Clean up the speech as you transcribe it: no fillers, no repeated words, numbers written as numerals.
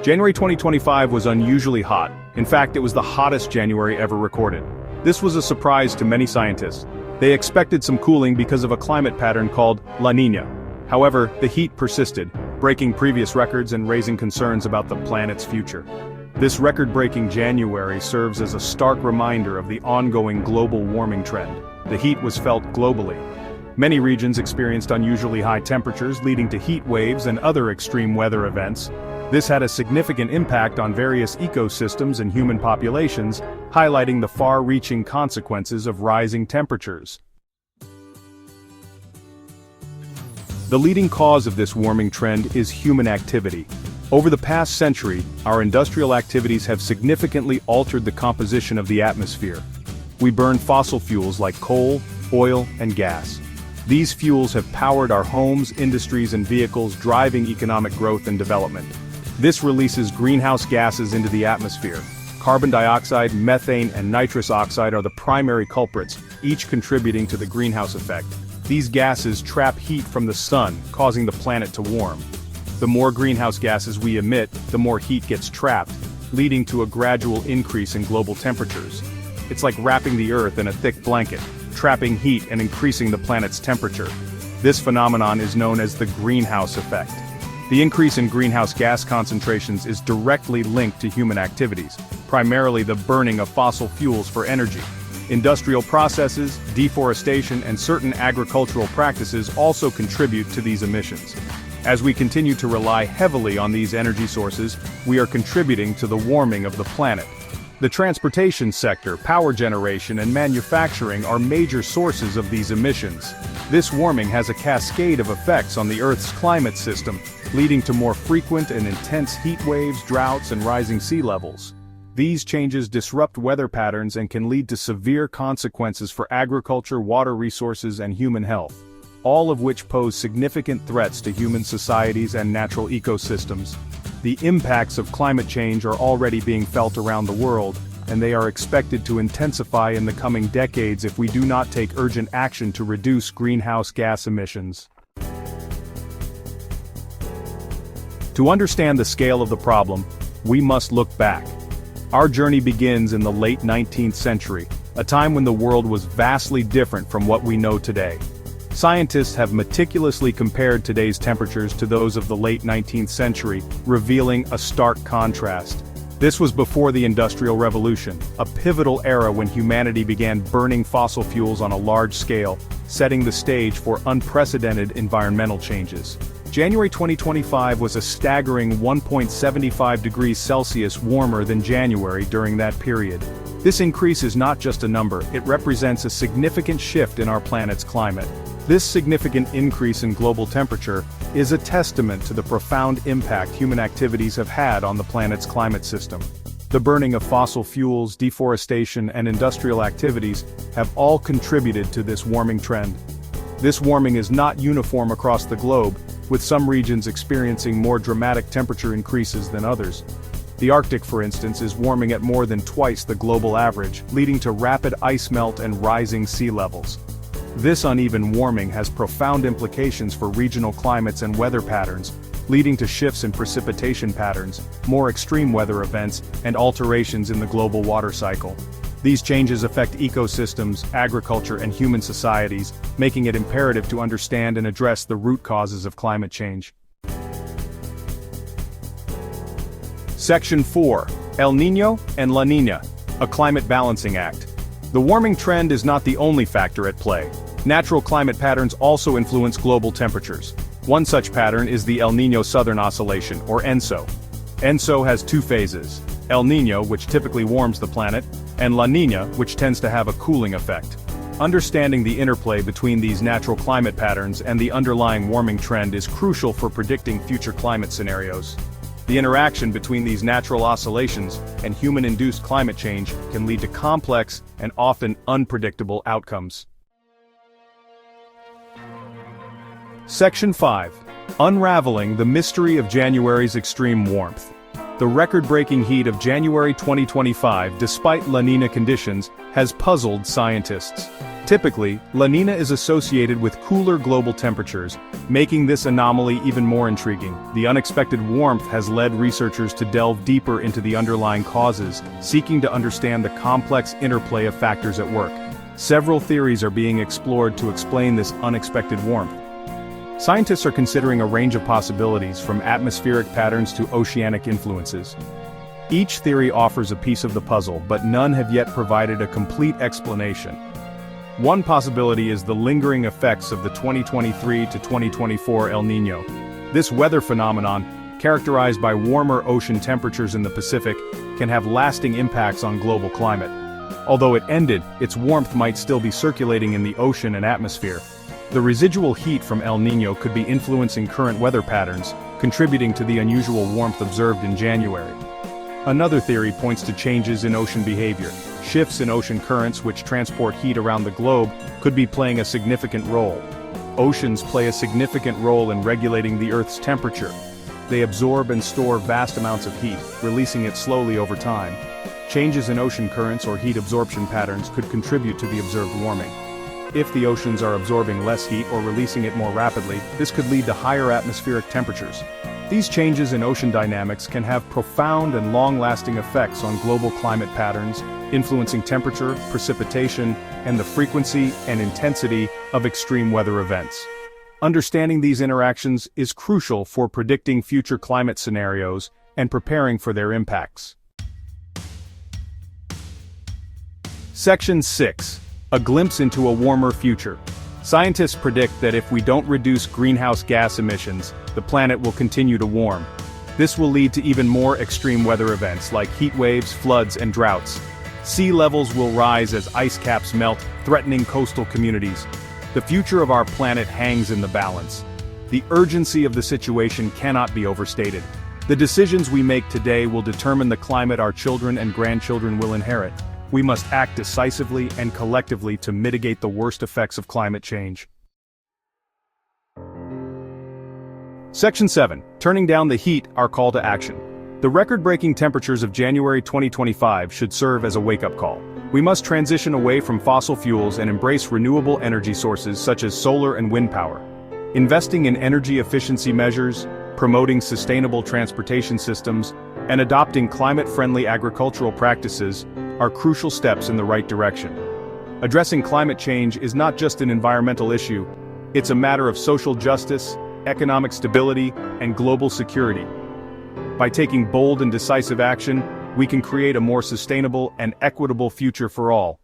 January 2025 was unusually hot. In fact, it was the hottest January ever recorded. This was a surprise to many scientists. They expected some cooling because of a climate pattern called La Niña. However, the heat persisted, breaking previous records and raising concerns about the planet's future. This record-breaking January serves as a stark reminder of the ongoing global warming trend. The heat was felt globally. Many regions experienced unusually high temperatures, leading to heat waves and other extreme weather events. This had a significant impact on various ecosystems and human populations, highlighting the far-reaching consequences of rising temperatures. The leading cause of this warming trend is human activity. Over the past century, our industrial activities have significantly altered the composition of the atmosphere. We burn fossil fuels like coal, oil, and gas. These fuels have powered our homes, industries, and vehicles, driving economic growth and development. This releases greenhouse gases into the atmosphere. Carbon dioxide, methane, and nitrous oxide are the primary culprits, each contributing to the greenhouse effect. These gases trap heat from the sun, causing the planet to warm. The more greenhouse gases we emit, the more heat gets trapped, leading to a gradual increase in global temperatures. It's like wrapping the Earth in a thick blanket, trapping heat and increasing the planet's temperature. This phenomenon is known as the greenhouse effect. The increase in greenhouse gas concentrations is directly linked to human activities, primarily the burning of fossil fuels for energy. Industrial processes, deforestation, and certain agricultural practices also contribute to these emissions. As we continue to rely heavily on these energy sources, we are contributing to the warming of the planet. The transportation sector, power generation, and manufacturing are major sources of these emissions. This warming has a cascade of effects on the Earth's climate system, leading to more frequent and intense heat waves, droughts, and rising sea levels. These changes disrupt weather patterns and can lead to severe consequences for agriculture, water resources, and human health, all of which pose significant threats to human societies and natural ecosystems. The impacts of climate change are already being felt around the world, and they are expected to intensify in the coming decades if we do not take urgent action to reduce greenhouse gas emissions. To understand the scale of the problem, we must look back. Our journey begins in the late 19th century, a time when the world was vastly different from what we know today. Scientists have meticulously compared today's temperatures to those of the late 19th century, revealing a stark contrast. This was before the Industrial Revolution, a pivotal era when humanity began burning fossil fuels on a large scale, setting the stage for unprecedented environmental changes. January 2025 was a staggering 1.75 degrees Celsius warmer than January during that period. This increase is not just a number, it represents a significant shift in our planet's climate. This significant increase in global temperature is a testament to the profound impact human activities have had on the planet's climate system. The burning of fossil fuels, deforestation, and industrial activities have all contributed to this warming trend. This warming is not uniform across the globe, with some regions experiencing more dramatic temperature increases than others. The Arctic, for instance, is warming at more than twice the global average, leading to rapid ice melt and rising sea levels. This uneven warming has profound implications for regional climates and weather patterns, leading to shifts in precipitation patterns, more extreme weather events, and alterations in the global water cycle. These changes affect ecosystems, agriculture, and human societies, making it imperative to understand and address the root causes of climate change. Section 4. El Niño and La Niña, a climate balancing act. The warming trend is not the only factor at play. Natural climate patterns also influence global temperatures. One such pattern is the El Niño Southern Oscillation, or ENSO. ENSO has two phases: El Niño, which typically warms the planet, and La Niña, which tends to have a cooling effect. Understanding the interplay between these natural climate patterns and the underlying warming trend is crucial for predicting future climate scenarios. The interaction between these natural oscillations and human-induced climate change can lead to complex and often unpredictable outcomes. Section 5. Unraveling the mystery of January's extreme warmth. The record-breaking heat of January 2025, despite La Niña conditions, has puzzled scientists. Typically, La Niña is associated with cooler global temperatures, making this anomaly even more intriguing. The unexpected warmth has led researchers to delve deeper into the underlying causes, seeking to understand the complex interplay of factors at work. Several theories are being explored to explain this unexpected warmth. Scientists are considering a range of possibilities, from atmospheric patterns to oceanic influences. Each theory offers a piece of the puzzle, but none have yet provided a complete explanation. One possibility is the lingering effects of the 2023 to 2024 El Niño. This weather phenomenon, characterized by warmer ocean temperatures in the Pacific, can have lasting impacts on global climate. Although it ended, its warmth might still be circulating in the ocean and atmosphere. The residual heat from El Niño could be influencing current weather patterns, contributing to the unusual warmth observed in January. Another theory points to changes in ocean behavior. Shifts in ocean currents which transport heat around the globe could be playing a significant role. Oceans play a significant role in regulating the Earth's temperature. They absorb and store vast amounts of heat, releasing it slowly over time. Changes in ocean currents or heat absorption patterns could contribute to the observed warming. If the oceans are absorbing less heat or releasing it more rapidly, this could lead to higher atmospheric temperatures. These changes in ocean dynamics can have profound and long-lasting effects on global climate patterns, influencing temperature, precipitation, and the frequency and intensity of extreme weather events. Understanding these interactions is crucial for predicting future climate scenarios and preparing for their impacts. Section 6. A glimpse into a warmer future. Scientists predict that if we don't reduce greenhouse gas emissions, the planet will continue to warm. This will lead to even more extreme weather events like heat waves, floods, and droughts. Sea levels will rise as ice caps melt, threatening coastal communities. The future of our planet hangs in the balance. The urgency of the situation cannot be overstated. The decisions we make today will determine the climate our children and grandchildren will inherit. We must act decisively and collectively to mitigate the worst effects of climate change. Section 7. Turning down the heat, our call to action. The record-breaking temperatures of January 2025 should serve as a wake-up call. We must transition away from fossil fuels and embrace renewable energy sources such as solar and wind power. Investing in energy efficiency measures, promoting sustainable transportation systems, and adopting climate-friendly agricultural practices are crucial steps in the right direction. Addressing climate change is not just an environmental issue, it's a matter of social justice, economic stability, and global security. By taking bold and decisive action, we can create a more sustainable and equitable future for all.